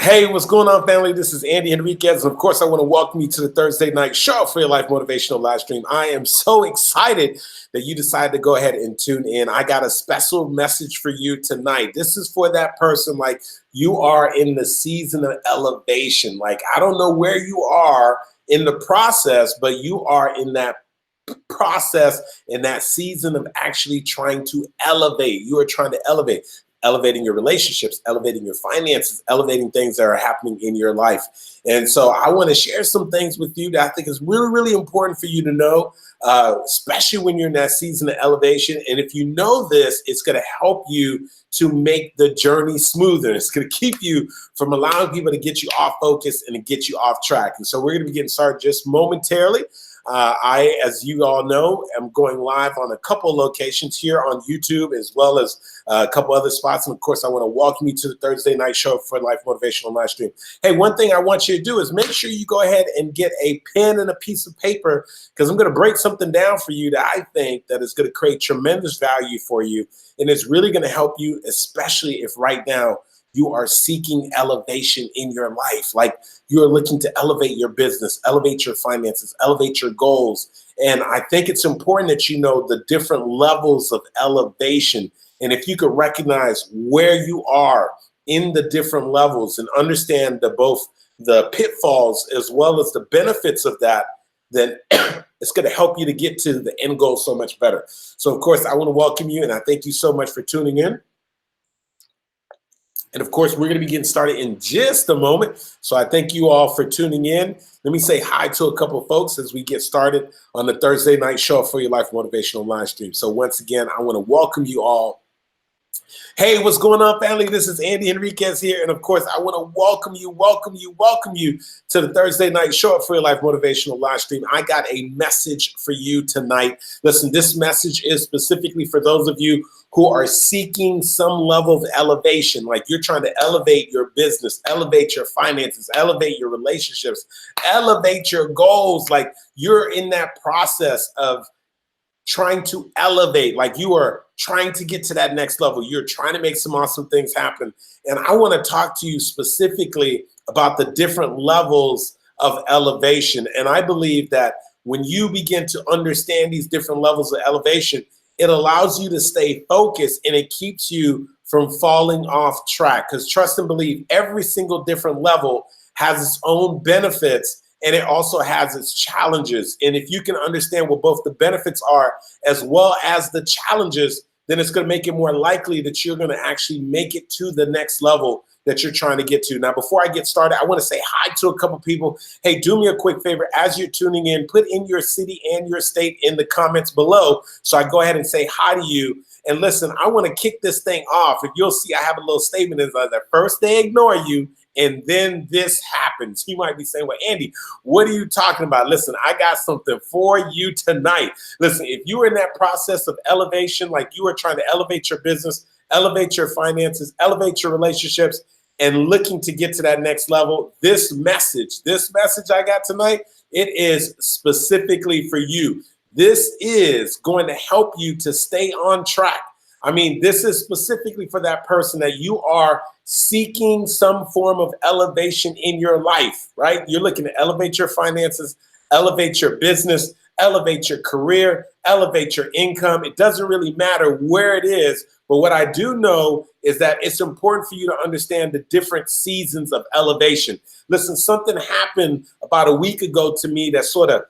Hey, what's going on, family? This is Andy Henriquez. And of course, I want to welcome you to the Thursday night show for your life motivational live stream. I am so excited that you decided to go ahead and tune in. I got a special message for you tonight. This is for that person like you are in the season of elevation. Like, I don't know where you are in the process, but you are in that process in that season of actually trying to elevate. You are trying to elevate, elevating your relationships, elevating your finances, elevating things that are happening in your life. And so I want to share some things with you that I think is really, really important for you to know, especially when you're in that season of elevation. And if you know this, it's going to help you to make the journey smoother. It's going to keep you from allowing people to get you off focus and to get you off track. And so we're going to be getting started just momentarily. As you all know, am going live on a couple locations here on YouTube, as well as a couple other spots. And of course, I want to welcome you to the Thursday night show for Life Motivational Live Stream. Hey, one thing I want you to do is make sure you go ahead and get a pen and a piece of paper, because I'm going to break something down for you that I think that is going to create tremendous value for you. And it's really going to help you, especially if right now you are seeking elevation in your life. Like, you are looking to elevate your business, elevate your finances, elevate your goals. And I think it's important that you know the different levels of elevation. And if you could recognize where you are in the different levels and understand both the pitfalls as well as the benefits of that, then it's going to help you to get to the end goal so much better. So, of course, I want to welcome you, and I thank you so much for tuning in. And of course, we're going to be getting started in just a moment. So I thank you all for tuning in. Let me say hi to a couple of folks as we get started on the Thursday night show for your Life Motivational Live Stream. So once again, I want to welcome you all. Hey, what's going on, family? This is Andy Henriquez here. And of course, I want to welcome you to the Thursday night show for your Life Motivational Live Stream. I got a message for you tonight. Listen, this message is specifically for those of you who are seeking some level of elevation. Like, you're trying to elevate your business, elevate your finances, elevate your relationships, elevate your goals. Like, you're in that process of trying to elevate, like you are trying to get to that next level. You're trying to make some awesome things happen. And I want to talk to you specifically about the different levels of elevation. And I believe that when you begin to understand these different levels of elevation, it allows you to stay focused and it keeps you from falling off track. Because trust and believe, every single different level has its own benefits, and it also has its challenges. And if you can understand what both the benefits are as well as the challenges, then it's going to make it more likely that you're going to actually make it to the next level that you're trying to get to. Now, before I get started, I want to say hi to a couple people. Hey, do me a quick favor. As you're tuning in, put in your city and your state in the comments below, so I go ahead and say hi to you. And listen, I want to kick this thing off. If you'll see, I have a little statement is that first they ignore you, and then this happens. You might be saying, well, Andy, what are you talking about? Listen, I got something for you tonight. Listen, if you are in that process of elevation, like you are trying to elevate your business, elevate your finances, elevate your relationships, and looking to get to that next level, this message I got tonight, it is specifically for you. This is going to help you to stay on track. I mean, this is specifically for that person that you are seeking some form of elevation in your life, right? You're looking to elevate your finances, elevate your business, elevate your career, elevate your income. It doesn't really matter where it is, but what I do know is that it's important for you to understand the different seasons of elevation. Listen, something happened about a week ago to me that sort of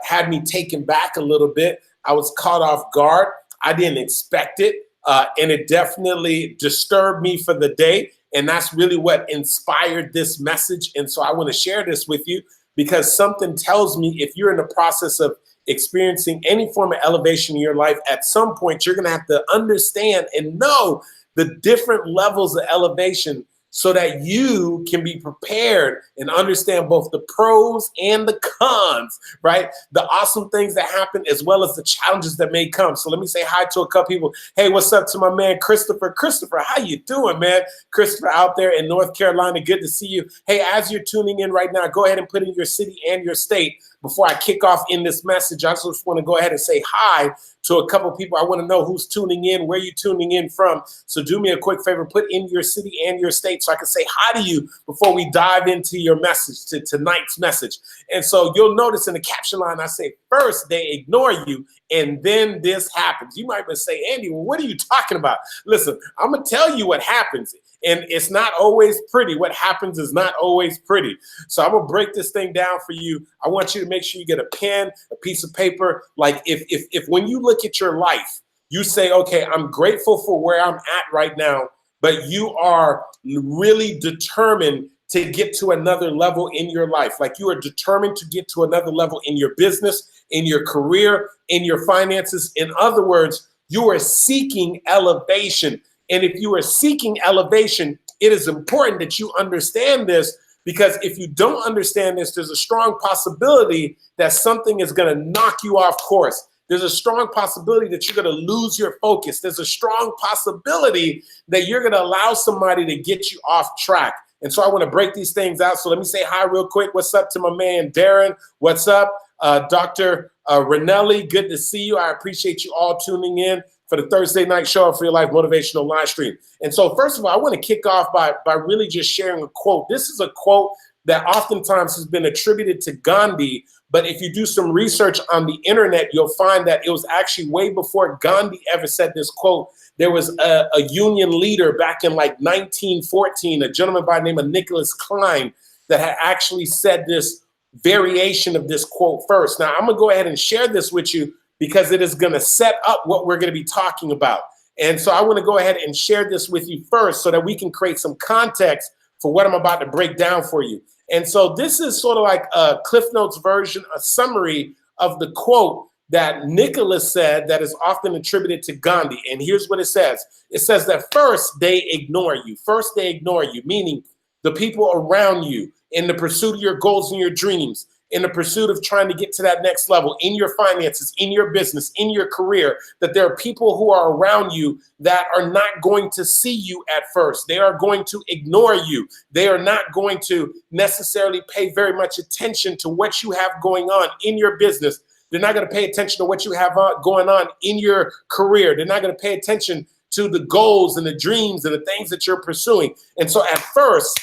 had me taken back a little bit. I was caught off guard. I didn't expect it, and it definitely disturbed me for the day, and that's really what inspired this message. And so I want to share this with you because something tells me if you're in the process of experiencing any form of elevation in your life, at some point you're going to have to understand and know the different levels of elevation so that you can be prepared and understand both the pros and the cons, right? The awesome things that happen as well as the challenges that may come. So let me say hi to a couple people. Hey, what's up to my man, Christopher? Christopher, how you doing, man? Christopher out there in North Carolina, good to see you. Hey, as you're tuning in right now, go ahead and put in your city and your state. before I kick off in this message, I just want to go ahead and say hi to a couple people. I want to know who's tuning in, where you're tuning in from. So do me a quick favor, put in your city and your state so I can say hi to you before we dive into your message, to tonight's message. And so you'll notice in the caption line, I say, first they ignore you, and then this happens. You might say, Andy, well, what are you talking about? Listen, I'm going to tell you what happens. And it's not always pretty. What happens is not always pretty. So I'm going to break this thing down for you. I want you to make sure you get a pen, a piece of paper. Like if when you look at your life, you say, okay, I'm grateful for where I'm at right now, but you are really determined to get to another level in your life. Like you are determined to get to another level in your business, in your career, in your finances. In other words, you are seeking elevation. And if you are seeking elevation, it is important that you understand this, because if you don't understand this, there's a strong possibility that something is going to knock you off course. There's a strong possibility that you're going to lose your focus. There's a strong possibility that you're going to allow somebody to get you off track. And so I want to break these things out. So let me say hi real quick. What's up to my man, Darren? What's up? Dr. Ranelli, good to see you. I appreciate you all tuning in for the Thursday night show for your life motivational live stream. And so first of all, I want to kick off by really just sharing a quote. This is a quote that oftentimes has been attributed to Gandhi, but if you do some research on the internet, you'll find that it was actually way before Gandhi ever said this quote. There was a union leader back in like 1914, a gentleman by the name of Nicholas Klein, that had actually said this variation of this quote first. Now, I'm going to go ahead and share this with you because it is going to set up what we're going to be talking about. And so I want to go ahead and share this with you first so that we can create some context for what I'm about to break down for you. And so this is sort of like a Cliff Notes version, a summary of the quote that Nicholas said that is often attributed to Gandhi. And here's what it says. It says that first they ignore you. First they ignore you, meaning the people around you in the pursuit of your goals and your dreams, in the pursuit of trying to get to that next level in your finances, in your business, in your career, that there are people who are around you that are not going to see you at first. They are going to ignore you. They are not going to necessarily pay very much attention to what you have going on in your business. They're not going to pay attention to what you have going on in your career. They're not going to pay attention to the goals and the dreams and the things that you're pursuing. And so at first,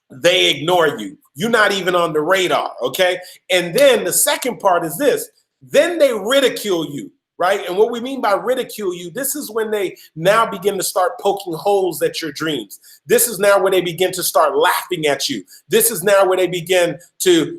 they ignore you. You're not even on the radar, okay? And then the second part is this. Then they ridicule you, right? And what we mean by ridicule you, this is when they now begin to start poking holes at your dreams. This is now where they begin to start laughing at you. This is now where they begin to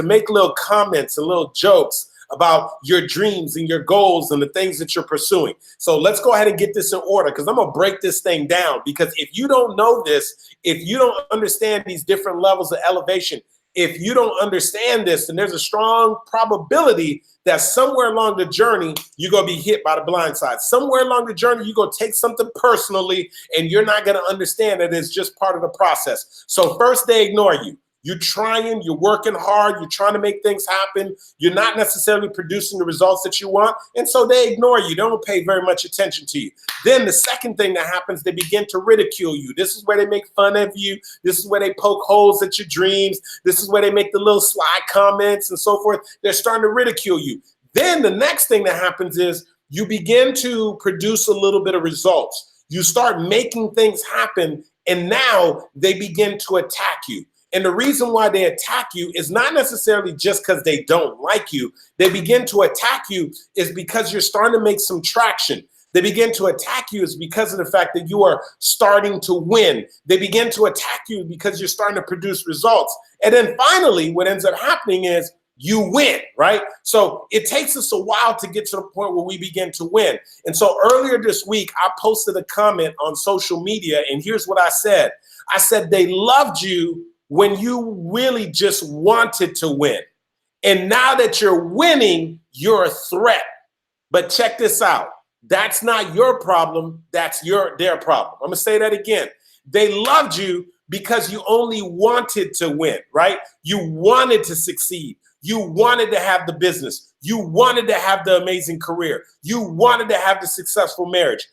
make little comments and little jokes about your dreams and your goals and the things that you're pursuing. So let's go ahead and get this in order, because I'm going to break this thing down. Because if you don't know this, if you don't understand these different levels of elevation, if you don't understand this, then there's a strong probability that somewhere along the journey, you're going to be hit by the blind side. Somewhere along the journey, you're going to take something personally, and you're not going to understand that it's just part of the process. So first, they ignore you. You're trying, you're working hard, you're trying to make things happen. You're not necessarily producing the results that you want. And so they ignore you. They don't pay very much attention to you. Then the second thing that happens, they begin to ridicule you. This is where they make fun of you. This is where they poke holes at your dreams. This is where they make the little sly comments and so forth. They're starting to ridicule you. Then the next thing that happens is you begin to produce a little bit of results. You start making things happen, and now they begin to attack you. And the reason why they attack you is not necessarily just because they don't like you. They begin to attack you is because you're starting to make some traction. They begin to attack you is because of the fact that you are starting to win. They begin to attack you because you're starting to produce results. And then finally, what ends up happening is you win, right? So it takes us a while to get to the point where we begin to win. And so earlier this week, I posted a comment on social media, and here's what I said. I said, they loved you when you really just wanted to win. And now that you're winning, you're a threat. But check this out. That's not your problem. That's their problem. I'm going to say that again. They loved you because you only wanted to win, right? You wanted to succeed. You wanted to have the business. You wanted to have the amazing career. You wanted to have the successful marriage.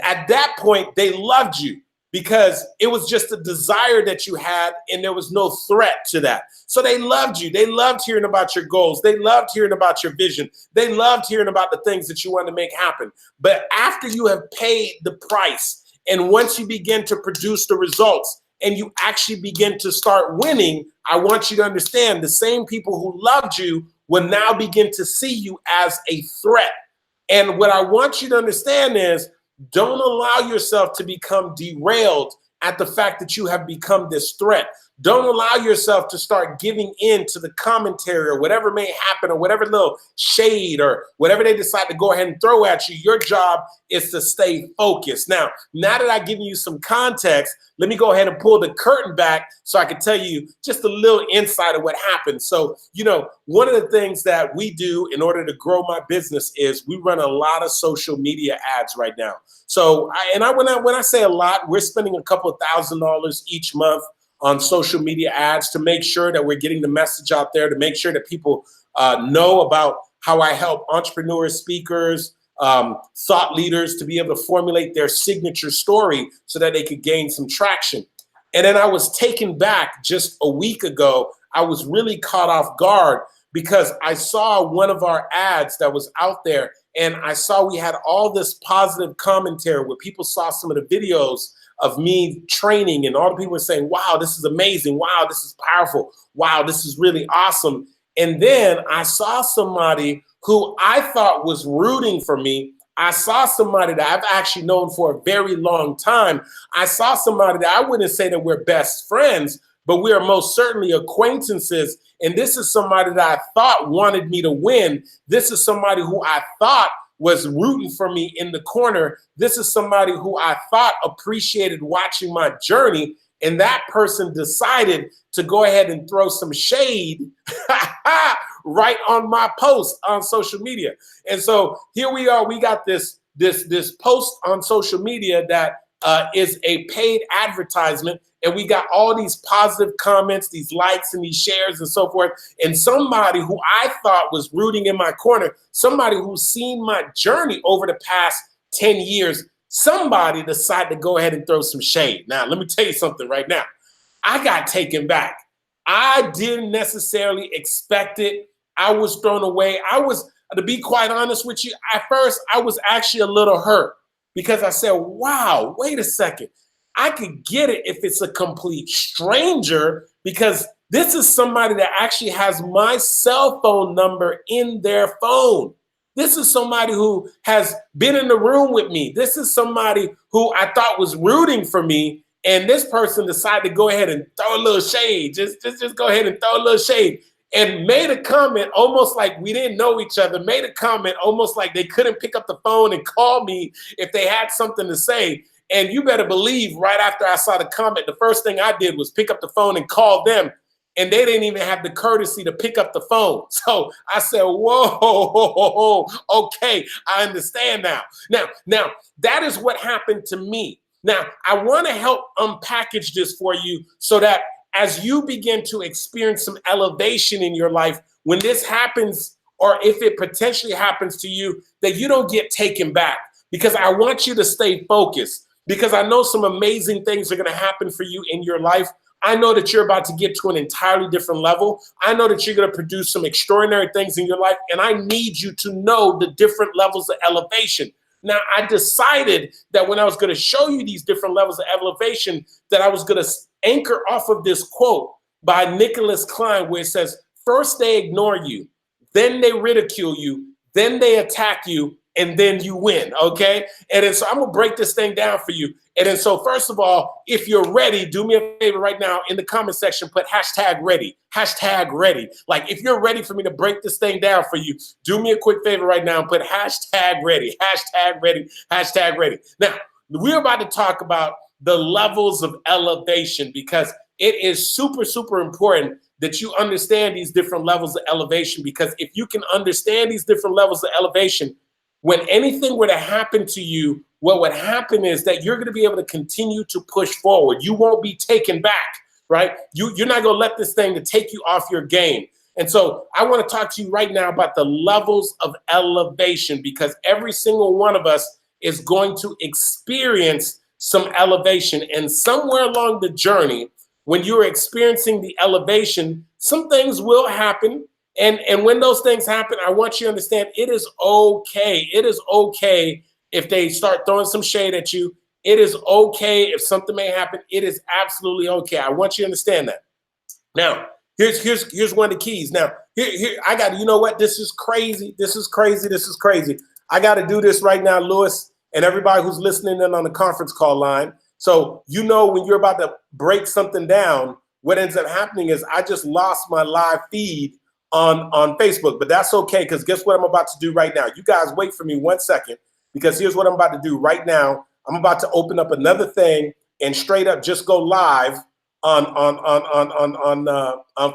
At that point, they loved you. because it was just a desire that you had and there was no threat to that. So they loved you. They loved hearing about your goals. They loved hearing about your vision. They loved hearing about the things that you want to make happen. But after you have paid the price, and once you begin to produce the results and you actually begin to start winning, I want you to understand the same people who loved you will now begin to see you as a threat. And what I want you to understand is, don't allow yourself to become derailed at the fact that you have become this threat. Don't allow yourself to start giving in to the commentary or whatever may happen or whatever little shade or whatever they decide to go ahead and throw at you. Your job is to stay focused. Now that I've given you some context, let me go ahead and pull the curtain back so I can tell you just a little insight of what happened. So, one of the things that we do in order to grow my business is we run a lot of social media ads right now. So, when I say a lot, we're spending a couple of $1,000s each month on social media ads to make sure that we're getting the message out there, to make sure that people know about how I help entrepreneurs, speakers, thought leaders to be able to formulate their signature story so that they could gain some traction. And then I was taken back just a week ago. I was really caught off guard because I saw one of our ads that was out there, and I saw we had all this positive commentary where people saw some of the videos of me training, and all the people were saying, wow, this is amazing. Wow, this is powerful. Wow, this is really awesome. And then I saw somebody who I thought was rooting for me. I saw somebody that I've actually known for a very long time. I saw somebody that I wouldn't say that we're best friends, but we are most certainly acquaintances. And this is somebody that I thought wanted me to win. This is somebody who I thought was rooting for me in the corner. This is somebody who I thought appreciated watching my journey. And that person decided to go ahead and throw some shade right on my post on social media. And so here we are. We got this post on social media that is a paid advertisement. And we got all these positive comments, these likes and these shares and so forth. And somebody who I thought was rooting in my corner, somebody who's seen my journey over the past 10 years, somebody decided to go ahead and throw some shade. Now, let me tell you something right now. I got taken back. I didn't necessarily expect it. I was thrown away. To be quite honest with you, at first, I was actually a little hurt because I said, wow, wait a second. I could get it if it's a complete stranger, because this is somebody that actually has my cell phone number in their phone. This is somebody who has been in the room with me. This is somebody who I thought was rooting for me. And this person decided to go ahead and throw a little shade. Just go ahead and throw a little shade. And made a comment almost like we didn't know each other. Made a comment almost like they couldn't pick up the phone and call me if they had something to say. And you better believe right after I saw the comment, the first thing I did was pick up the phone and call them. And they didn't even have the courtesy to pick up the phone. So I said, whoa, okay, I understand now. Now, that is what happened to me. Now, I want to help unpackage this for you so that as you begin to experience some elevation in your life, when this happens, or if it potentially happens to you, that you don't get taken back. Because I want you to stay focused. Because I know some amazing things are going to happen for you in your life. I know that you're about to get to an entirely different level. I know that you're going to produce some extraordinary things in your life. And I need you to know the different levels of elevation. Now, I decided that when I was going to show you these different levels of elevation, that I was going to anchor off of this quote by Nicholas Klein, where it says, first they ignore you, then they ridicule you, then they attack you, and then you win, okay? And then so I'm gonna break this thing down for you. And then so first of all, if you're ready, do me a favor right now in the comment section, put #ready, #ready. Like if you're ready for me to break this thing down for you, do me a quick favor right now and put #ready, #ready, #ready. Now, we're about to talk about the levels of elevation, because it is super, super important that you understand these different levels of elevation, because if you can understand these different levels of elevation, when anything were to happen to you, what would happen is that you're going to be able to continue to push forward. You won't be taken back, right? You're not going to let this thing to take you off your game. And so I want to talk to you right now about the levels of elevation, because every single one of us is going to experience some elevation. And somewhere along the journey, when you're experiencing the elevation, some things will happen. And when those things happen, I want you to understand it is okay. It is okay if they start throwing some shade at you. It is okay if something may happen. It is absolutely okay. I want you to understand that. Now, here's one of the keys. Now, here I got, you know what? This is crazy. This is crazy. This is crazy. I got to do this right now, Lewis, and everybody who's listening in on the conference call line. So, you know, when you're about to break something down, what ends up happening is I just lost my live feed on Facebook, but that's okay, because guess what I'm about to do right now? You guys wait for me 1 second, because here's what I'm about to do right now. I'm about to open up another thing and straight up just go live on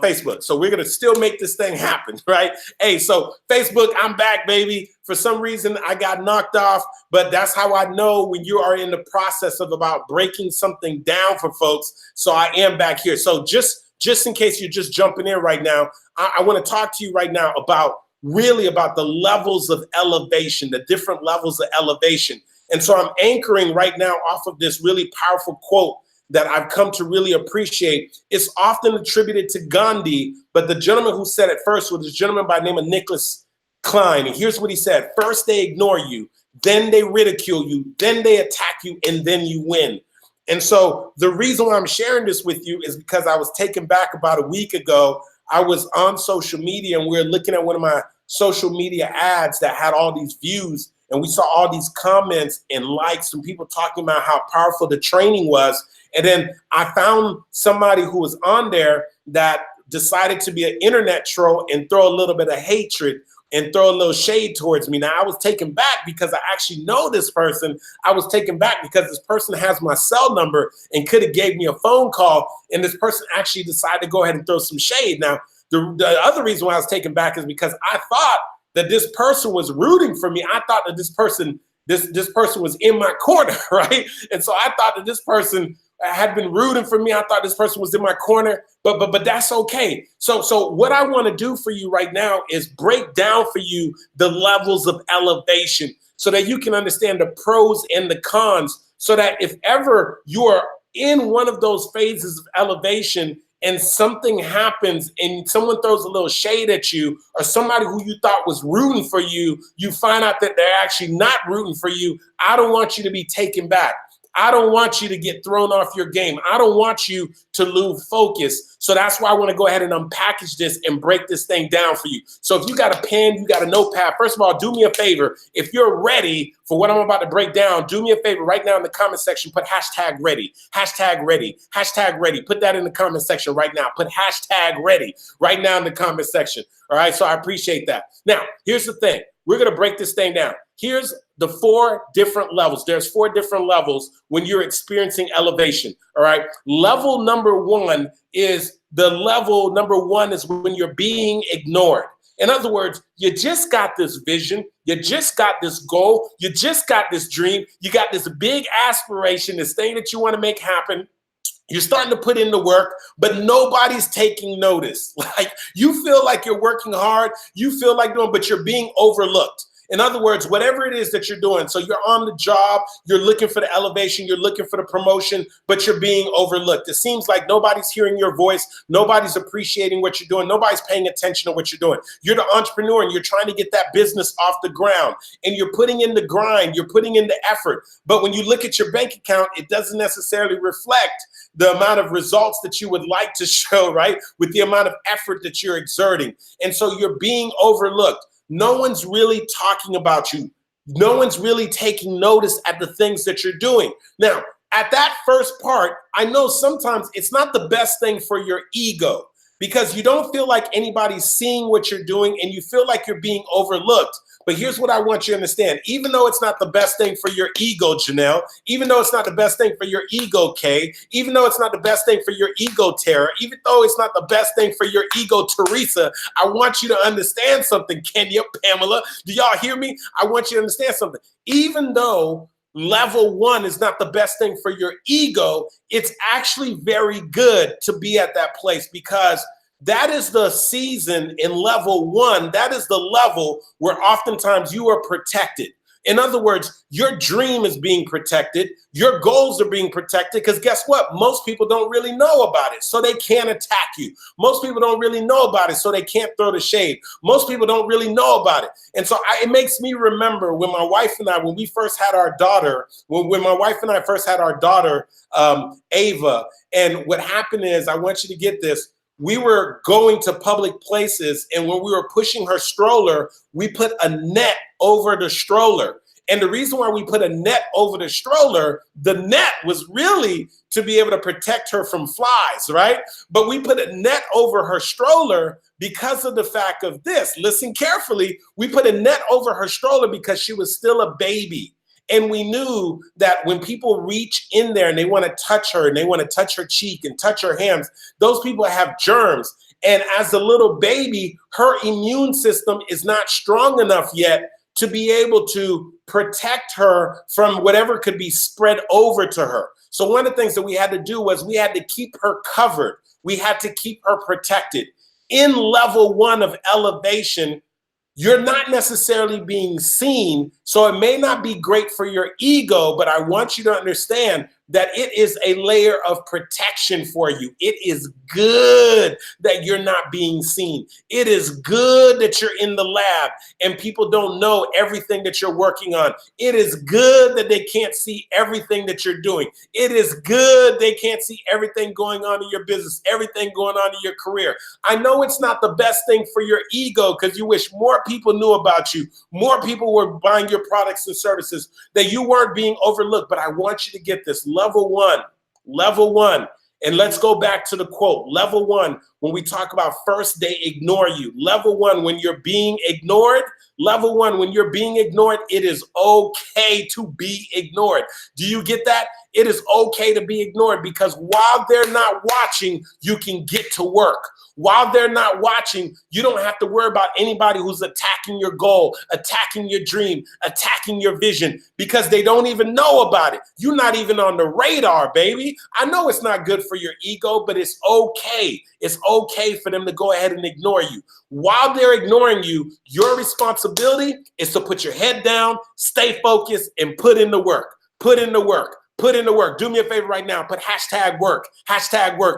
Facebook. So we're gonna still make this thing happen, right? Hey, so Facebook, I'm back, baby. For some reason, I got knocked off, but that's how I know when you are in the process of about breaking something down for folks. So I am back here. So just in case you're just jumping in right now, I want to talk to you right now about really about the levels of elevation, the different levels of elevation. And so I'm anchoring right now off of this really powerful quote that I've come to really appreciate. It's often attributed to Gandhi, but the gentleman who said it first was a gentleman by the name of Nicholas Klein. And here's what he said: first they ignore you, then they ridicule you, then they attack you, and then you win. And so the reason why I'm sharing this with you is because I was taken back about a week ago. I was on social media and we were looking at one of my social media ads that had all these views, and we saw all these comments and likes from people talking about how powerful the training was. And then I found somebody who was on there that decided to be an internet troll and throw a little bit of hatred and throw a little shade towards me. Now, I was taken back because I actually know this person. I was taken back because this person has my cell number and could have gave me a phone call, and this person actually decided to go ahead and throw some shade. Now, the other reason why I was taken back is because I thought that this person was rooting for me. I thought that this person was in my corner, right? And so I thought that this person had been rooting for me. I thought this person was in my corner, but that's okay. So what I want to do for you right now is break down for you the levels of elevation so that you can understand the pros and the cons, so that if ever you are in one of those phases of elevation and something happens and someone throws a little shade at you, or somebody who you thought was rooting for you, you find out that they're actually not rooting for you. I don't want you to be taken back. I don't want you to get thrown off your game. I don't want you to lose focus. So that's why I want to go ahead and unpackage this and break this thing down for you. So if you got a pen, you got a notepad, first of all, do me a favor. If you're ready for what I'm about to break down, do me a favor right now in the comment section, put hashtag ready, hashtag ready, hashtag ready. Put that in the comment section right now. Put hashtag ready right now in the comment section. All right, so I appreciate that. Now, here's the thing. We're going to break this thing down. Here's the 4 different levels. There's 4 different levels when you're experiencing elevation. All right. Level number 1 is when you're being ignored. In other words, you just got this vision. You just got this goal. You just got this dream. You got this big aspiration, this thing that you want to make happen. You're starting to put in the work, but nobody's taking notice. Like, you feel like you're working hard, you feel like doing, but you're being overlooked. In other words, whatever it is that you're doing, so you're on the job, you're looking for the elevation, you're looking for the promotion, but you're being overlooked. It seems like nobody's hearing your voice, nobody's appreciating what you're doing, nobody's paying attention to what you're doing. You're the entrepreneur and you're trying to get that business off the ground, and you're putting in the grind, you're putting in the effort. But when you look at your bank account, it doesn't necessarily reflect the amount of results that you would like to show, right? With the amount of effort that you're exerting. And so you're being overlooked. No one's really talking about you. No one's really taking notice at the things that you're doing. Now, at that first part, I know sometimes it's not the best thing for your ego, because you don't feel like anybody's seeing what you're doing and you feel like you're being overlooked. But here's what I want you to understand. Even though it's not the best thing for your ego, Janelle, even though it's not the best thing for your ego, Kay, even though it's not the best thing for your ego, Tara, even though it's not the best thing for your ego, Teresa, I want you to understand something, Kenya, Pamela. Do y'all hear me? I want you to understand something. Even though level 1 is not the best thing for your ego, it's actually very good to be at that place, because that is the season in level 1. That is the level where oftentimes you are protected. In other words, your dream is being protected. Your goals are being protected because guess what? Most people don't really know about it, so they can't attack you. Most people don't really know about it, so they can't throw the shade. Most people don't really know about it. And so it makes me remember when my wife and I, when we first had our daughter, when my wife and I first had our daughter, Ava, and what happened is, I want you to get this, we were going to public places, and when we were pushing her stroller, we put a net over the stroller. And the reason why we put a net over the stroller, the net was really to be able to protect her from flies, right? But we put a net over her stroller because of the fact of this. Listen carefully. We put a net over her stroller because she was still a baby. And we knew that when people reach in there and they want to touch her and they want to touch her cheek and touch her hands, those people have germs. And as a little baby, her immune system is not strong enough yet to be able to protect her from whatever could be spread over to her. So one of the things that we had to do was we had to keep her covered. We had to keep her protected. In level 1 of elevation, you're not necessarily being seen, so it may not be great for your ego, but I want you to understand that it is a layer of protection for you. It is good that you're not being seen. It is good that you're in the lab and people don't know everything that you're working on. It is good that they can't see everything that you're doing. It is good they can't see everything going on in your business, everything going on in your career. I know it's not the best thing for your ego because you wish more people knew about you, more people were buying your products and services, that you weren't being overlooked. But I want you to get this. Level one. And let's go back to the quote. Level 1, when we talk about first they ignore you. Level 1, when you're being ignored. Level 1, when you're being ignored, it is okay to be ignored. Do you get that? It is okay to be ignored because while they're not watching, you can get to work. While they're not watching, you don't have to worry about anybody who's attacking your goal, attacking your dream, attacking your vision, because they don't even know about it. You're not even on the radar, baby. I know it's not good for your ego, but it's okay. It's okay for them to go ahead and ignore you. While they're ignoring you, your responsibility is to put your head down, stay focused, and put in the work. Put in the work. Put in the work. Do me a favor right now. Put hashtag work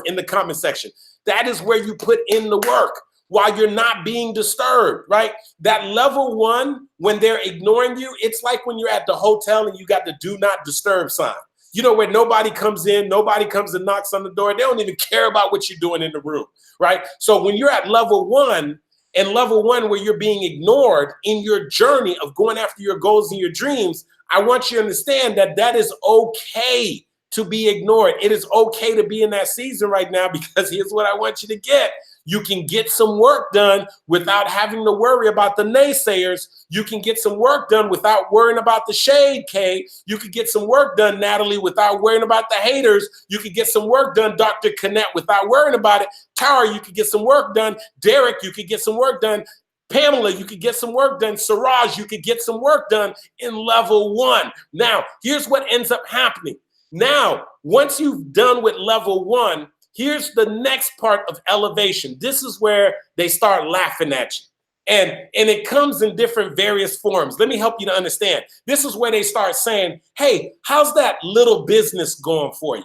in the comment section. That is where you put in the work while you're not being disturbed, right? That level 1, when they're ignoring you, it's like when you're at the hotel and you got the do not disturb sign. You know, where nobody comes in, nobody comes and knocks on the door. They don't even care about what you're doing in the room, right? So when you're at level 1, and level 1 where you're being ignored in your journey of going after your goals and your dreams, I want you to understand that that is okay to be ignored. It is okay to be in that season right now because here's what I want you to get. You can get some work done without having to worry about the naysayers. You can get some work done without worrying about the shade, Kay. You could get some work done, Natalie, without worrying about the haters. You could get some work done, Dr. Connect, without worrying about it. Tara, you could get some work done. Derek, you could get some work done. Pamela, you could get some work done. Siraj, you could get some work done in level 1. Now, here's what ends up happening. Now, once you've done with level 1, here's the next part of elevation. This is where they start laughing at you. And it comes in different various forms. Let me help you to understand. This is where they start saying, hey, how's that little business going for you?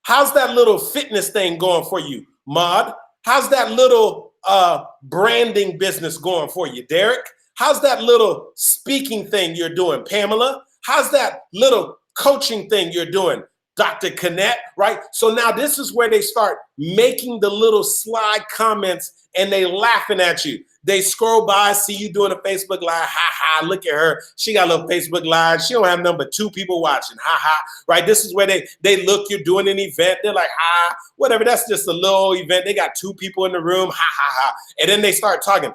How's that little fitness thing going for you, Maud? How's that little branding business going for you, Derek? How's that little speaking thing you're doing, Pamela? How's that little coaching thing you're doing, Dr. Connect, right? So now this is where they start making the little sly comments and they laughing at you. They scroll by, see you doing a Facebook Live, ha ha, look at her. She got a little Facebook Live. She don't have nothing but 2 people watching, ha ha, right? This is where they look, you're doing an event. They're like, ha, whatever, that's just a little event. They got 2 people in the room, ha ha ha. And then they start talking,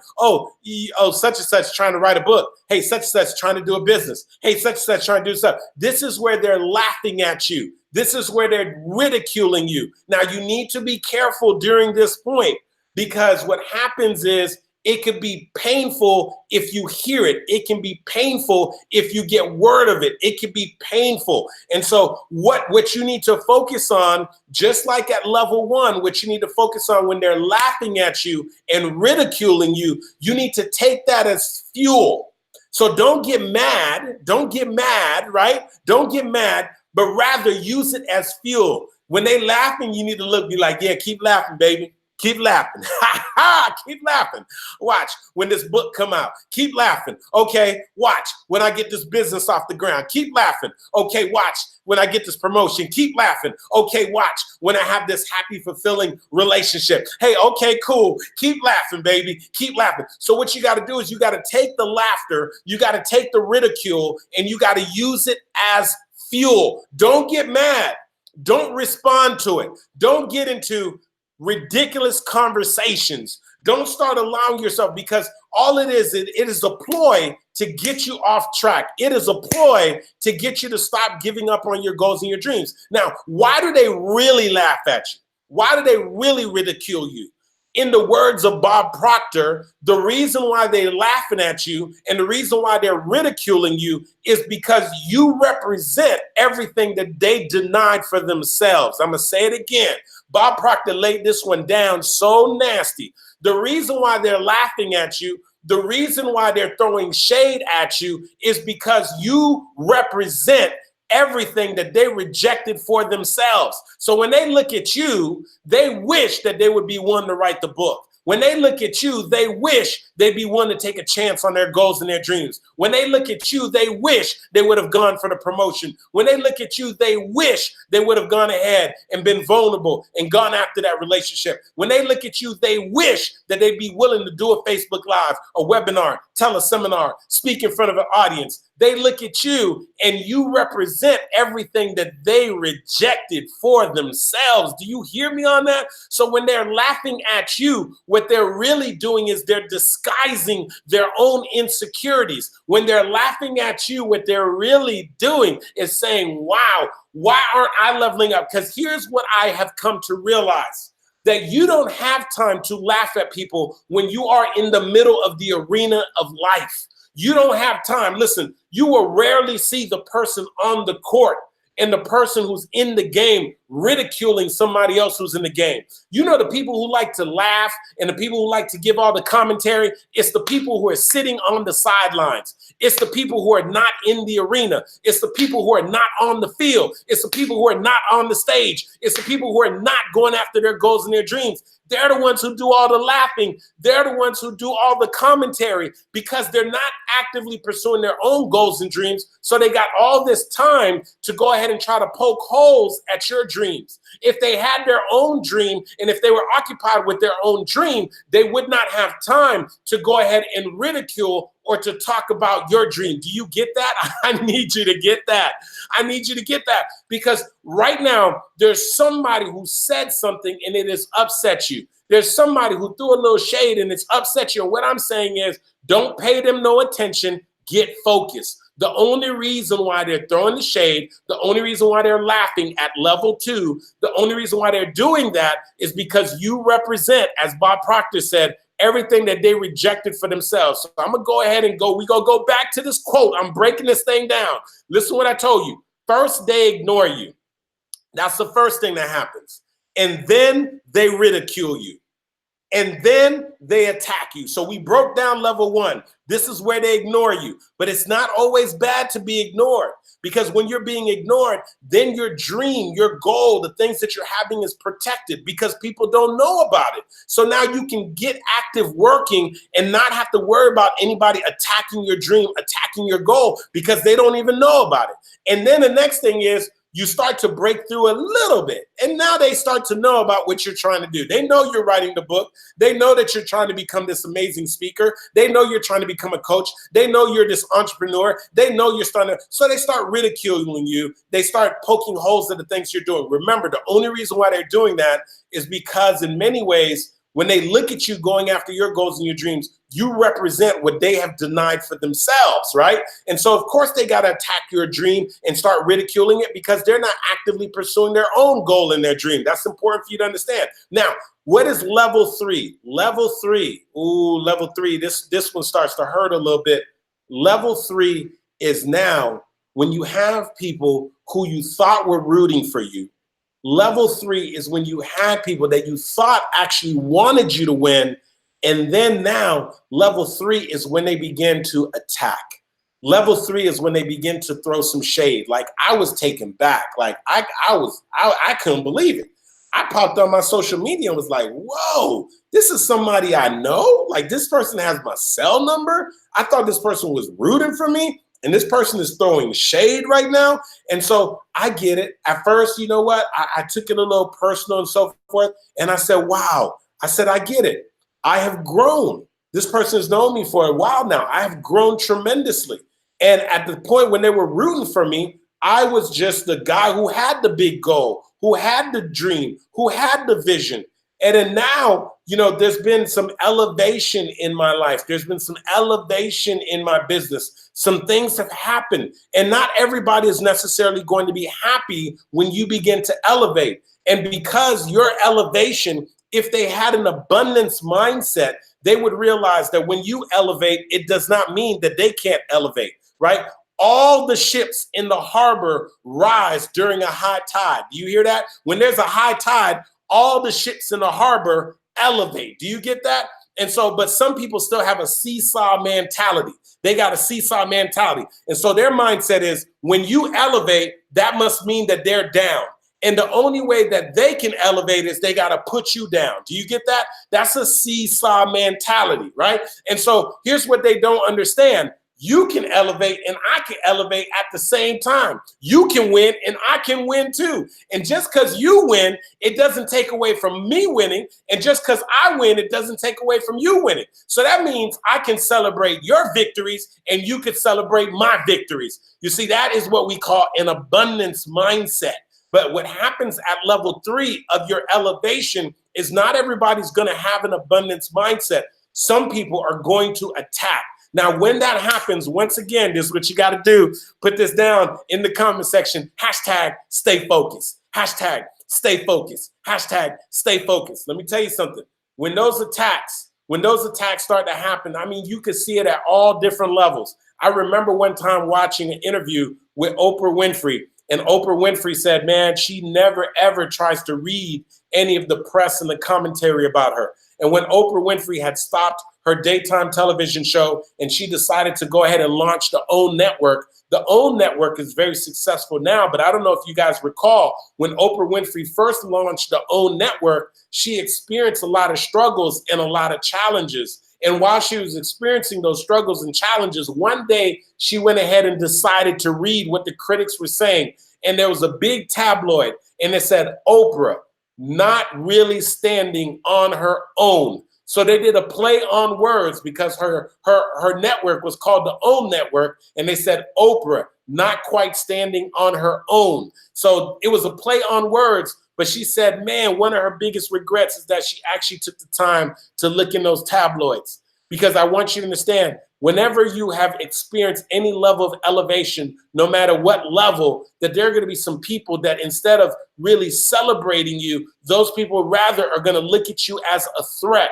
such and such trying to write a book. Hey, such and such trying to do a business. Hey, such and such trying to do stuff. This is where they're laughing at you. This is where they're ridiculing you. Now, you need to be careful during this point because what happens is it could be painful if you hear it. It can be painful if you get word of it. It can be painful. And so what you need to focus on, just like at level 1, what you need to focus on when they're laughing at you and ridiculing you, you need to take that as fuel. So don't get mad. Don't get mad, right? Don't get mad, but rather use it as fuel. When they laughing, you need to look, be like, yeah, keep laughing, baby. Keep laughing. Keep laughing. Watch when this book come out. Keep laughing. Okay, watch when I get this business off the ground. Keep laughing. Okay, watch when I get this promotion. Keep laughing. Okay, watch when I have this happy, fulfilling relationship. Hey, okay, cool. Keep laughing, baby. Keep laughing. So what you got to do is you got to take the laughter, you got to take the ridicule, and you got to use it as fuel. Don't get mad. Don't respond to it. Don't get into ridiculous conversations. Don't start allowing yourself, because all it is a ploy to get you off track. It is a ploy to get you to stop giving up on your goals and your dreams. Now, why do they really laugh at you? Why do they really ridicule you? In the words of Bob Proctor, the reason why they're laughing at you and the reason why they're ridiculing you is because you represent everything that they denied for themselves. I'm going to say it again. Bob Proctor laid this one down so nasty. The reason why they're laughing at you, the reason why they're throwing shade at you is because you represent everything that they rejected for themselves. So when they look at you, they wish that they would be one to write the book. When they look at you, they wish they'd be one to take a chance on their goals and their dreams. When they look at you, they wish they would have gone for the promotion. When they look at you, they wish they would have gone ahead and been vulnerable and gone after that relationship. When they look at you, they wish that they'd be willing to do a Facebook Live, a webinar, tell a seminar, speak in front of an audience. They look at you and you represent everything that they rejected for themselves. Do you hear me on that? So when they're laughing at you, what they're really doing is they're disguising their own insecurities. When they're laughing at you, what they're really doing is saying, wow, why aren't I leveling up? Because here's what I have come to realize, that you don't have time to laugh at people when you are in the middle of the arena of life. You don't have time. Listen, you will rarely see the person on the court and the person who's in the game ridiculing somebody else who's in the game. You know, the people who like to laugh and the people who like to give all the commentary, it's the people who are sitting on the sidelines. It's the people who are not in the arena. It's the people who are not on the field. It's the people who are not on the stage. It's the people who are not going after their goals and their dreams. They're the ones who do all the laughing. They're the ones who do all the commentary, because they're not actively pursuing their own goals and dreams. So they got all this time to go ahead and try to poke holes at your dreams. If they had their own dream and if they were occupied with their own dream, they would not have time to go ahead and ridicule or to talk about your dream. Do you get that? I need you to get that. I need you to get that, because right now there's somebody who said something and it has upset you. There's somebody who threw a little shade and it's upset you. And what I'm saying is, don't pay them no attention. Get focused. The only reason why they're throwing the shade, the only reason why they're laughing at level 2, the only reason why they're doing that is because you represent, as Bob Proctor said, everything that they rejected for themselves. So I'm going to go ahead and we're going to go back to this quote. I'm breaking this thing down. Listen to what I told you. First, they ignore you. That's the first thing that happens. And then they ridicule you. And then they attack you. So we broke down level 1. This is where they ignore you. But it's not always bad to be ignored, because when you're being ignored, then your dream, your goal, the things that you're having is protected, because people don't know about it. So now you can get active working and not have to worry about anybody attacking your dream, attacking your goal, because they don't even know about it. And then the next thing is, you start to break through a little bit. And now they start to know about what you're trying to do. They know you're writing the book. They know that you're trying to become this amazing speaker. They know you're trying to become a coach. They know you're this entrepreneur. They know you're starting to, so they start ridiculing you. They start poking holes in the things you're doing. Remember, the only reason why they're doing that is because in many ways, when they look at you going after your goals and your dreams, you represent what they have denied for themselves, right? And so, of course, they got to attack your dream and start ridiculing it, because they're not actively pursuing their own goal and their dream. That's important for you to understand. Now, what is level 3? Level 3. Ooh, level 3. This one starts to hurt a little bit. Level 3 is now when you have people who you thought were rooting for you. Level 3 is when you had people that you thought actually wanted you to win. And then now level 3 is when they begin to attack. Level 3 is when they begin to throw some shade. Like I was taken back. Like I couldn't believe it. I popped on my social media and was like, whoa, this is somebody I know? Like this person has my cell number? I thought this person was rooting for me, and this person is throwing shade right now. And so I get it. At first, you know what? I took it a little personal and so forth. And I said, wow. I said, I get it. I have grown. This person has known me for a while now. I have grown tremendously. And at the point when they were rooting for me, I was just the guy who had the big goal, who had the dream, who had the vision. And then now, you know, there's been some elevation in my life. There's been some elevation in my business. Some things have happened. And not everybody is necessarily going to be happy when you begin to elevate. And because your elevation, if they had an abundance mindset, they would realize that when you elevate, it does not mean that they can't elevate, right? All the ships in the harbor rise during a high tide. Do you hear that? When there's a high tide, all the ships in the harbor elevate. Do you get that? And so, but some people still have a seesaw mentality. They got a seesaw mentality. And so their mindset is when you elevate, that must mean that they're down. And the only way that they can elevate is they got to put you down. Do you get that? That's a seesaw mentality, right? And so here's what they don't understand. You can elevate and I can elevate at the same time. You can win and I can win too. And just because you win, it doesn't take away from me winning. And just because I win, it doesn't take away from you winning. So that means I can celebrate your victories and you can celebrate my victories. You see, that is what we call an abundance mindset. But what happens at level 3 of your elevation is not everybody's going to have an abundance mindset. Some people are going to attack. Now, when that happens, once again, this is what you got to do. Put this down in the comment section. Hashtag stay focused. Hashtag stay focused. Hashtag stay focused. Let me tell you something. When those attacks start to happen, I mean, you could see it at all different levels. I remember one time watching an interview with Oprah Winfrey. And Oprah Winfrey said, man, she never, ever tries to read any of the press and the commentary about her. And when Oprah Winfrey had stopped her daytime television show and she decided to go ahead and launch the OWN network is very successful now. But I don't know if you guys recall when Oprah Winfrey first launched the OWN network, she experienced a lot of struggles and a lot of challenges. And while she was experiencing those struggles and challenges, one day she went ahead and decided to read what the critics were saying. And there was a big tabloid and it said, Oprah, not really standing on her own. So they did a play on words because her network was called the OWN network. And they said, Oprah, not quite standing on her own. So it was a play on words. But she said, man, one of her biggest regrets is that she actually took the time to look in those tabloids. Because I want you to understand, whenever you have experienced any level of elevation, no matter what level, that there are going to be some people that instead of really celebrating you, those people rather are going to look at you as a threat.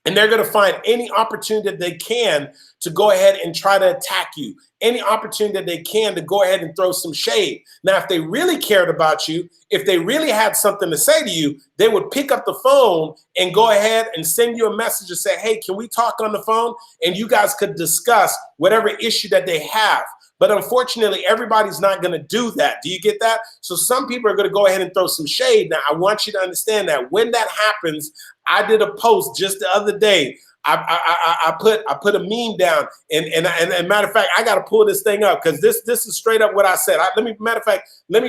And they're going to find any opportunity that they can to go ahead and try to attack you. Any opportunity that they can to go ahead and throw some shade. Now, if they really cared about you, if they really had something to say to you, they would pick up the phone and go ahead and send you a message and say, hey, can we talk on the phone? And you guys could discuss whatever issue that they have. But unfortunately, everybody's not going to do that. Do you get that? So some people are going to go ahead and throw some shade. Now, I want you to understand that when that happens, I did a post just the other day. I put a meme down, and matter of fact, I got to pull this thing up because this is straight up what I said. Let me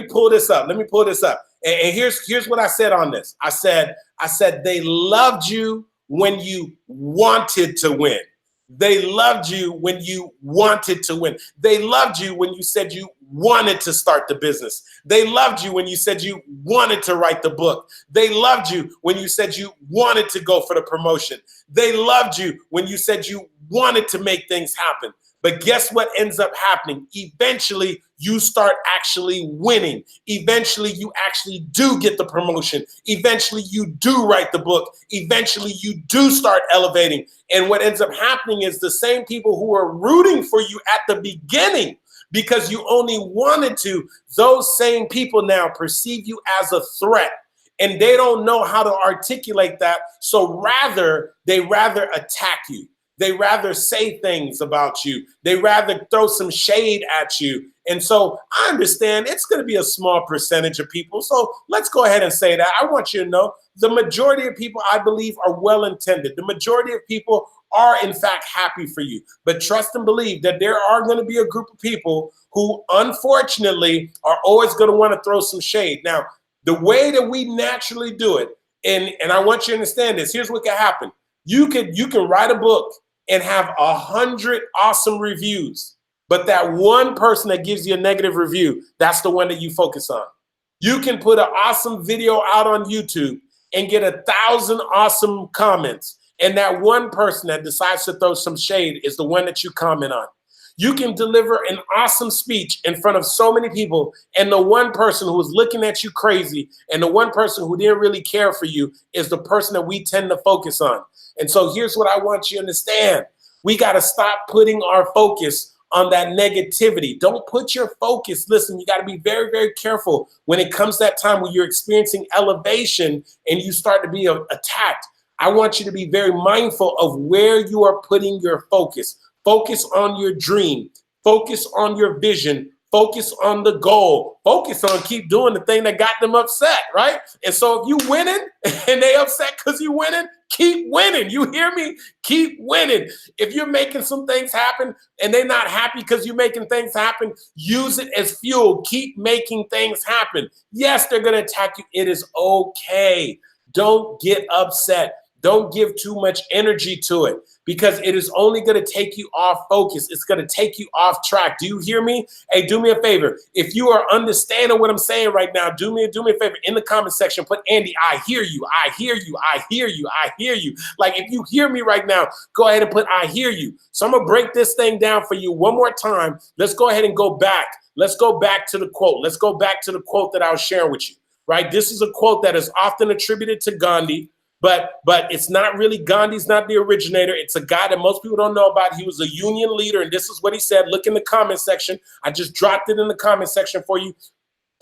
pull this up. And here's what I said on this. I said they loved you when you wanted to win. They loved you when you wanted to win. They loved you when you said you wanted to start the business. They loved you when you said you wanted to write the book. They loved you when you said you wanted to go for the promotion. They loved you when you said you wanted to make things happen. But guess what ends up happening? Eventually, you start actually winning. Eventually, you actually do get the promotion. Eventually, you do write the book. Eventually, you do start elevating. And what ends up happening is the same people who are rooting for you at the beginning because you only wanted to, those same people now perceive you as a threat. And they don't know how to articulate that. So they rather attack you. They rather say things about you. They rather throw some shade at you. And so I understand it's going to be a small percentage of people. So let's go ahead and say that. I want you to know the majority of people, I believe, are well-intended. The majority of people are, in fact, happy for you. But trust and believe that there are going to be a group of people who, unfortunately, are always going to want to throw some shade. Now, the way that we naturally do it, and I want you to understand this, here's what can happen. You can write a book and have 100 awesome reviews, but that one person that gives you a negative review, that's the one that you focus on. You can put an awesome video out on YouTube and get 1,000 awesome comments, and that one person that decides to throw some shade is the one that you comment on. You can deliver an awesome speech in front of so many people, and the one person who is looking at you crazy and the one person who didn't really care for you is the person that we tend to focus on. And so here's what I want you to understand. We got to stop putting our focus on that negativity. Don't put your focus. Listen, you got to be very, very careful when it comes to that time when you're experiencing elevation and you start to be attacked. I want you to be very mindful of where you are putting your focus. Focus on your dream. Focus on your vision. Focus on the goal. Focus on keep doing the thing that got them upset, right? And so if you winning and they upset because you winning, keep winning. You hear me? Keep winning. If you're making some things happen and they're not happy because you're making things happen, use it as fuel. Keep making things happen. Yes, they're going to attack you. It is okay. Don't get upset. Don't give too much energy to it because it is only going to take you off focus. It's going to take you off track. Do you hear me? Hey, do me a favor. If you are understanding what I'm saying right now, do me a favor. In the comment section, put Andy, I hear you. I hear you. I hear you. I hear you. Like if you hear me right now, go ahead and put I hear you. So I'm going to break this thing down for you one more time. Let's go ahead and go back. Let's go back to the quote. Let's go back to the quote that I was sharing with you, right? This is a quote that is often attributed to Gandhi. But it's not really, Gandhi's not the originator. It's a guy that most people don't know about. He was a union leader, and this is what he said. Look in the comment section. I just dropped it in the comment section for you.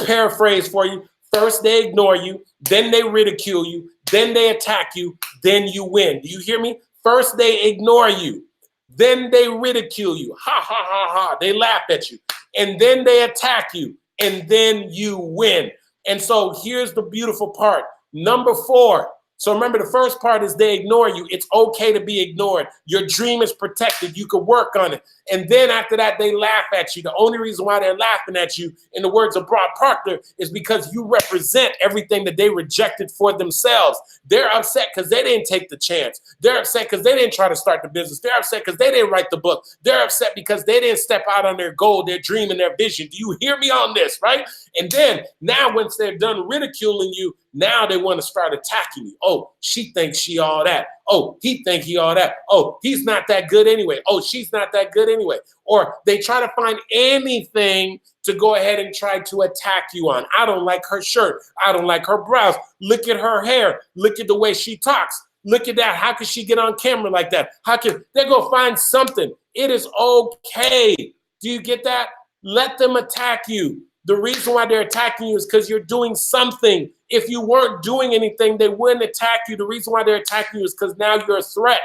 Paraphrase for you. First they ignore you, then they ridicule you, then they attack you, then you win. Do you hear me? First they ignore you, then they ridicule you. Ha, ha, ha, ha. They laugh at you. And then they attack you, and then you win. And so here's the beautiful part. Number 4. So remember, the first part is they ignore you. It's okay to be ignored. Your dream is protected. You can work on it. And then after that, they laugh at you. The only reason why they're laughing at you, in the words of Broad Parker, is because you represent everything that they rejected for themselves. They're upset because they didn't take the chance. They're upset because they didn't try to start the business. They're upset because they didn't write the book. They're upset because they didn't step out on their goal, their dream, and their vision. Do you hear me on this, right? And then now once they're done ridiculing you, now they want to start attacking you. Oh, she thinks she all that. Oh, he think he all that. Oh, he's not that good anyway. Oh, she's not that good anyway. Or they try to find anything to go ahead and try to attack you on. I don't like her shirt. I don't like her brows. Look at her hair. Look at the way she talks. Look at that. How could she get on camera like that? How can they go find something? It is okay. Do you get that? Let them attack you. The reason why they're attacking you is because you're doing something. If you weren't doing anything, they wouldn't attack you. The reason why they're attacking you is because now you're a threat.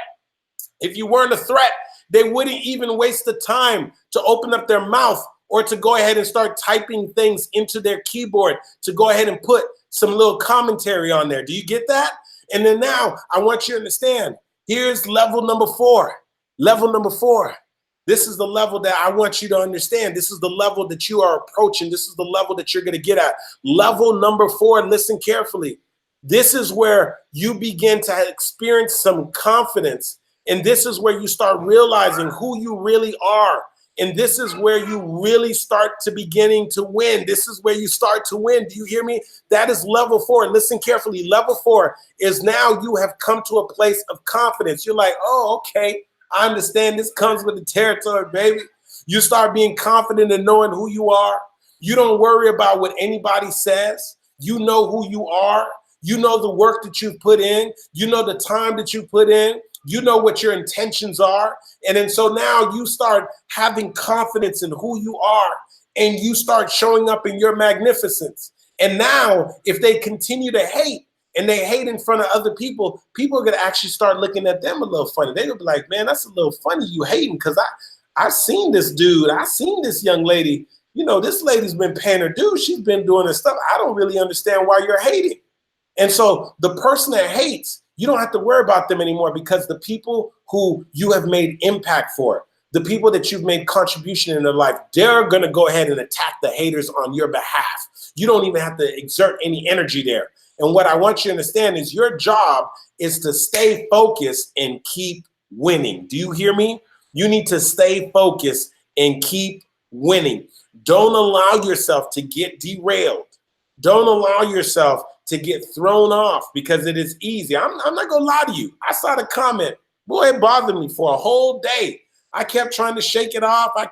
If you weren't a threat, they wouldn't even waste the time to open up their mouth or to go ahead and start typing things into their keyboard, to go ahead and put some little commentary on there. Do you get that? And then now I want you to understand, here's level number 4. Level number 4. This is the level that I want you to understand. This is the level that you are approaching. This is the level that you're going to get at. Level number 4, listen carefully. This is where you begin to experience some confidence. And this is where you start realizing who you really are. And this is where you really start to beginning to win. This is where you start to win. Do you hear me? That is level 4. Listen carefully. Level 4 is now you have come to a place of confidence. You're like, oh, okay. I understand this comes with the territory, baby. You start being confident in knowing who you are. You don't worry about what anybody says. You know who you are. You know the work that you've put in. You know the time that you put in. You know what your intentions are. And then so now you start having confidence in who you are, and you start showing up in your magnificence. And now if they continue to hate, and they hate in front of other people, people are going to actually start looking at them a little funny. They're going to be like, man, that's a little funny you hating, because I've seen this dude. I've seen this young lady. You know, this lady's been paying her dues. She's been doing this stuff. I don't really understand why you're hating. And so the person that hates, you don't have to worry about them anymore, because the people who you have made impact for, the people that you've made contribution in their life, they're going to go ahead and attack the haters on your behalf. You don't even have to exert any energy there. And what I want you to understand is your job is to stay focused and keep winning. Do you hear me? You need to stay focused and keep winning. Don't allow yourself to get derailed. Don't allow yourself to get thrown off, because it is easy. I'm not going to lie to you. I saw the comment. Boy, it bothered me for a whole day. I kept trying to shake it off. I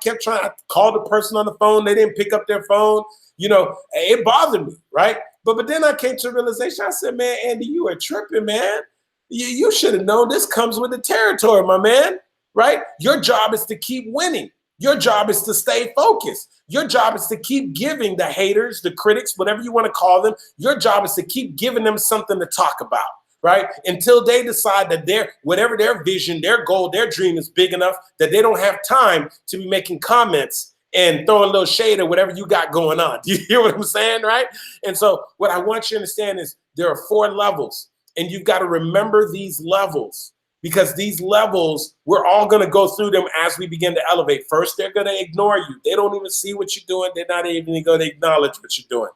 called the person on the phone. They didn't pick up their phone. You know, it bothered me, right? But then I came to a realization. I said, man, Andy, you are tripping, man. You should have known this comes with the territory, my man, right? Your job is to keep winning. Your job is to stay focused. Your job is to keep giving the haters, the critics, whatever you want to call them, your job is to keep giving them something to talk about, right? Until they decide that whatever their vision, their goal, their dream is big enough that they don't have time to be making comments and throwing a little shade at whatever you got going on. Do you hear what I'm saying, right? And so what I want you to understand is there are 4 levels, and you've got to remember these levels. Because these levels, we're all going to go through them as we begin to elevate. First, they're going to ignore you. They don't even see what you're doing. They're not even going to acknowledge what you're doing.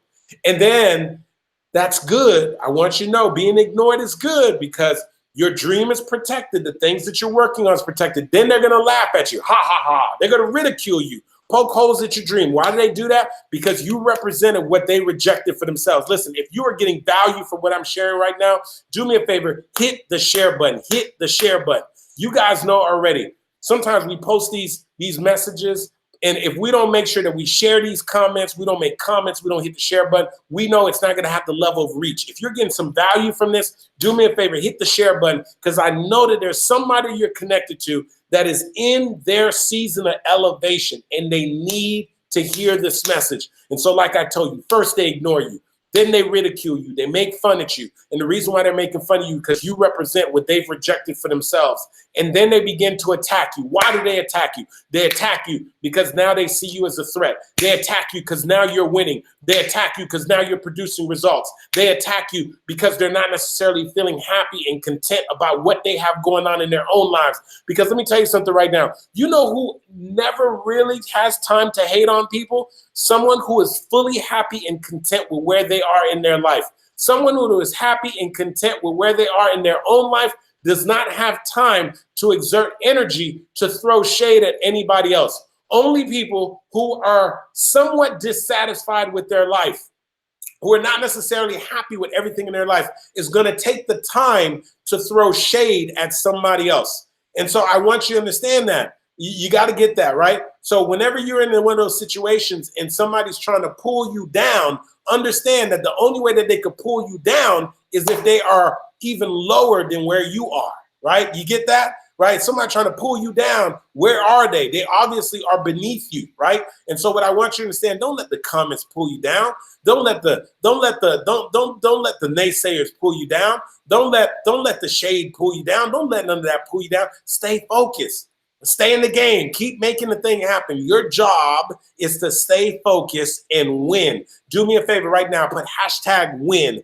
And then that's good. I want you to know being ignored is good, because your dream is protected. The things that you're working on is protected. Then they're going to laugh at you. Ha, ha, ha. They're going to ridicule you. Poke holes at your dream. Why do they do that? Because you represented what they rejected for themselves. Listen, if you are getting value from what I'm sharing right now, do me a favor, hit the share button. Hit the share button. You guys know already. Sometimes we post these messages, and if we don't make sure that we share these comments, we don't make comments, we don't hit the share button, we know it's not going to have the level of reach. If you're getting some value from this, do me a favor, hit the share button, because I know that there's somebody you're connected to that is in their season of elevation, and they need to hear this message. And so, like I told you, first they ignore you. Then they ridicule you. They make fun at you. And the reason why they're making fun of you, because you represent what they've rejected for themselves. And then they begin to attack you. Why do they attack you? They attack you because now they see you as a threat. They attack you because now you're winning. They attack you because now you're producing results. They attack you because they're not necessarily feeling happy and content about what they have going on in their own lives. Because let me tell you something right now. You know who never really has time to hate on people? Someone who is fully happy and content with where they are in their life. Someone who is happy and content with where they are in their own life does not have time to exert energy to throw shade at anybody else. Only people who are somewhat dissatisfied with their life, who are not necessarily happy with everything in their life, is going to take the time to throw shade at somebody else. And so I want you to understand that. You got to get that, right? So whenever you're in one of those situations and somebody's trying to pull you down, understand that the only way that they could pull you down is if they are even lower than where you are, right? You get that? Right? Somebody trying to pull you down. Where are they? They obviously are beneath you, right? And so what I want you to understand, don't let the comments pull you down. Don't let the naysayers pull you down. Don't let the shade pull you down. Don't let none of that pull you down. Stay focused. Stay in the game. Keep making the thing happen. Your job is to stay focused and win. Do me a favor right now. Put #win.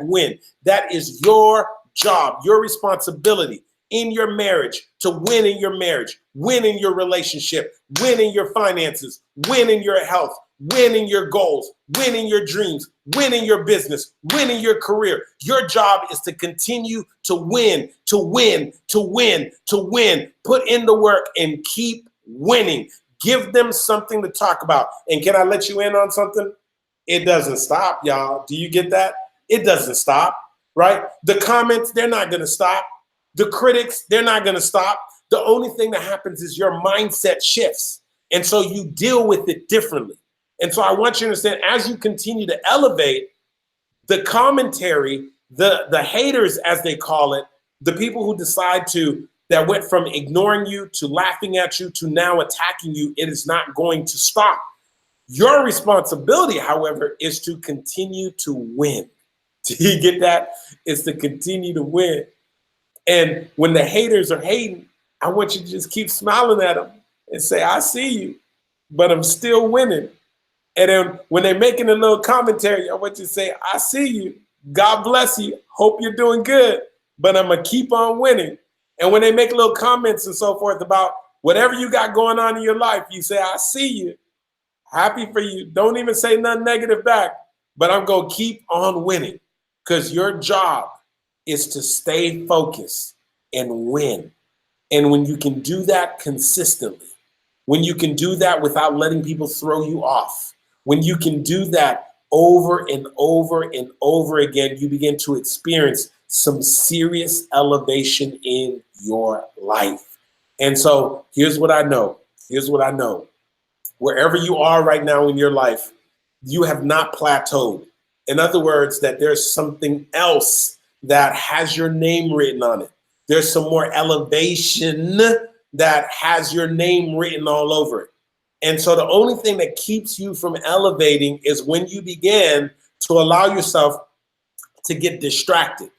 #win. That is your job, your responsibility in your marriage, to win in your marriage, win in your relationship, win in your finances, win in your health, win in your goals, win in your dreams, win in your business, win in your career. Your job is to continue to win, to win, to win, to win. Put in the work and keep winning. Give them something to talk about. And can I let you in on something? It doesn't stop, y'all. Do you get that? It doesn't stop, right? The comments, they're not going to stop. The critics, they're not going to stop. The only thing that happens is your mindset shifts. And so you deal with it differently. And so I want you to understand, as you continue to elevate, the commentary, the haters, as they call it, the people who decide that went from ignoring you to laughing at you to now attacking you, it is not going to stop. Your responsibility, however, is to continue to win. Do you get that? It's to continue to win. And when the haters are hating, I want you to just keep smiling at them and say, I see you, but I'm still winning. And then when they're making a little commentary, I want you to say, I see you. God bless you. Hope you're doing good, but I'm going to keep on winning. And when they make little comments and so forth about whatever you got going on in your life, you say, I see you. Happy for you. Don't even say nothing negative back, but I'm going to keep on winning because your job is to stay focused and win. And when you can do that consistently, when you can do that without letting people throw you off, when you can do that over and over and over again, you begin to experience some serious elevation in your life. And so here's what I know. Here's what I know. Wherever you are right now in your life, you have not plateaued. In other words, that there's something else that has your name written on it. There's some more elevation that has your name written all over it. And so the only thing that keeps you from elevating is when you begin to allow yourself to get distracted.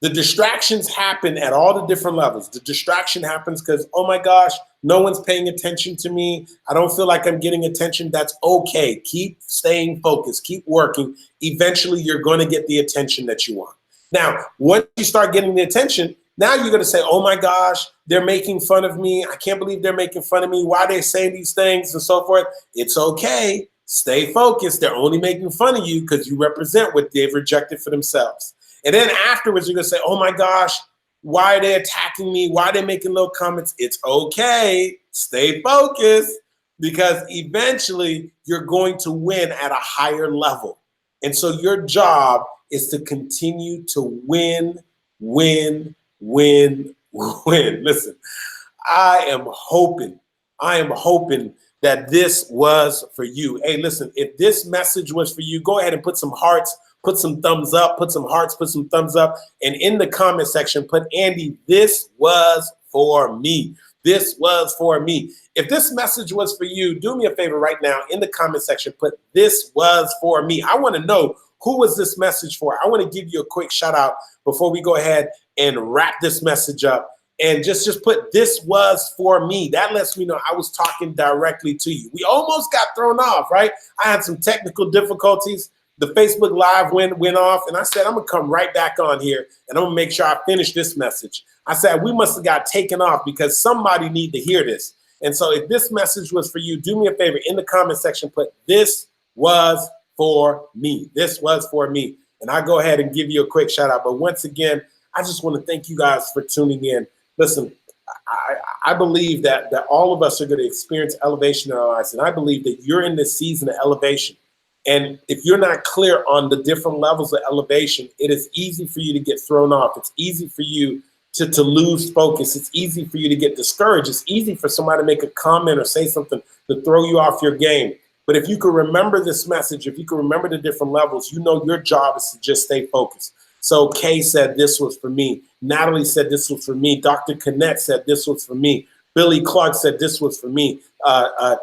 The distractions happen at all the different levels. The distraction happens because, oh my gosh, no one's paying attention to me. I don't feel like I'm getting attention. That's okay. Keep staying focused. Keep working. Eventually, you're going to get the attention that you want. Now, once you start getting the attention, now you're going to say, oh my gosh, they're making fun of me. I can't believe they're making fun of me. Why are they saying these things and so forth? It's okay. Stay focused. They're only making fun of you because you represent what they've rejected for themselves. And then afterwards, you're going to say, oh my gosh, why are they attacking me? Why are they making little comments? It's okay. Stay focused because eventually you're going to win at a higher level. And so your job is to continue to win, win, win, win. Listen, I am hoping that this was for you. Hey, listen, if this message was for you, go ahead and put some hearts, put some thumbs up, put some hearts, put some thumbs up. And in the comment section, put, Andy, this was for me. This was for me. If this message was for you, do me a favor right now. In the comment section, put, this was for me. I want to know, who was this message for? I want to give you a quick shout out before we go ahead and wrap this message up. And just put, this was for me. That lets me know I was talking directly to you. We almost got thrown off, right? I had some technical difficulties. The Facebook Live went off, and I said, I'm going to come right back on here, and I'm going to make sure I finish this message. I said, we must have got taken off because somebody need to hear this. And so if this message was for you, do me a favor. In the comment section, put, this was for me. This was for me. And I'll go ahead and give you a quick shout out. But once again, I just want to thank you guys for tuning in. Listen, I believe that all of us are going to experience elevation in our lives. And I believe that you're in this season of elevation. And if you're not clear on the different levels of elevation, it is easy for you to get thrown off. It's easy for you to lose focus. It's easy for you to get discouraged. It's easy for somebody to make a comment or say something to throw you off your game. But if you can remember this message, if you can remember the different levels, you know your job is to just stay focused. So Kay said this was for me. Natalie said this was for me. Dr. Connett said this was for me. Billy Clark said this was for me.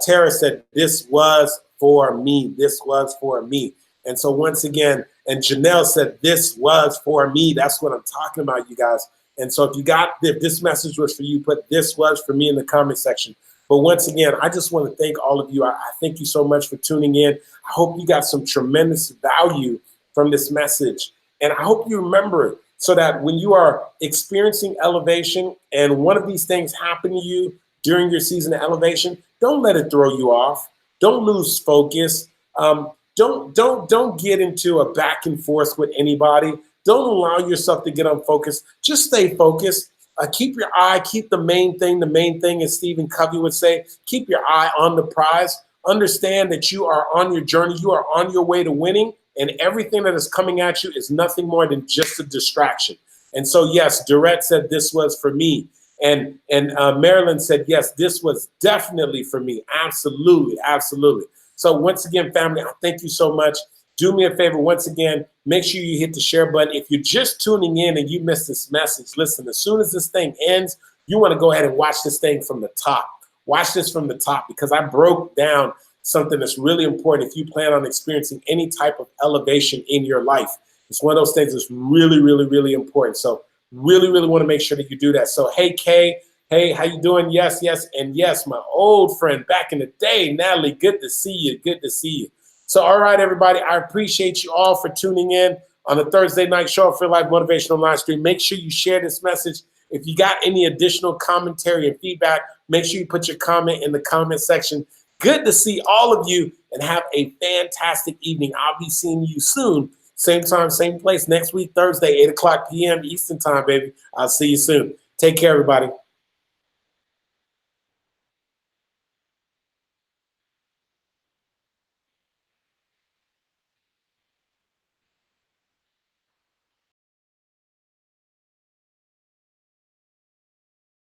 Tara said this was for me. This was for me. And so once again, and Janelle said this was for me. That's what I'm talking about, you guys. And so if this message was for you, put this was for me in the comment section. But once again, I just want to thank all of you. I thank you so much for tuning in. I hope you got some tremendous value from this message. And I hope you remember it so that when you are experiencing elevation and one of these things happen to you during your season of elevation, don't let it throw you off. Don't lose focus. Don't get into a back and forth with anybody. Don't allow yourself to get unfocused. Just stay focused. Keep your eye, keep the main thing. The main thing, as Stephen Covey would say, keep your eye on the prize. Understand that you are on your journey. You are on your way to winning. And everything that is coming at you is nothing more than just a distraction. And so, yes, Durrett said this was for me. And Marilyn said, yes, this was definitely for me. Absolutely, absolutely. So once again, family, I thank you so much. Do me a favor, once again, make sure you hit the share button. If you're just tuning in and you missed this message, listen, as soon as this thing ends, you want to go ahead and watch this thing from the top. Watch this from the top because I broke down something that's really important if you plan on experiencing any type of elevation in your life. It's one of those things that's really, really, really important. So really, really want to make sure that you do that. So, hey, Kay, hey, how you doing? Yes, yes, and yes, my old friend back in the day, Natalie, good to see you. Good to see you. So, all right, everybody, I appreciate you all for tuning in on the Thursday night show for Life Motivational Live Stream. Make sure you share this message. If you got any additional commentary and feedback, make sure you put your comment in the comment section. Good to see all of you, and have a fantastic evening. I'll be seeing you soon. Same time, same place next week, Thursday, 8 o'clock p.m. Eastern time, baby. I'll see you soon. Take care, everybody.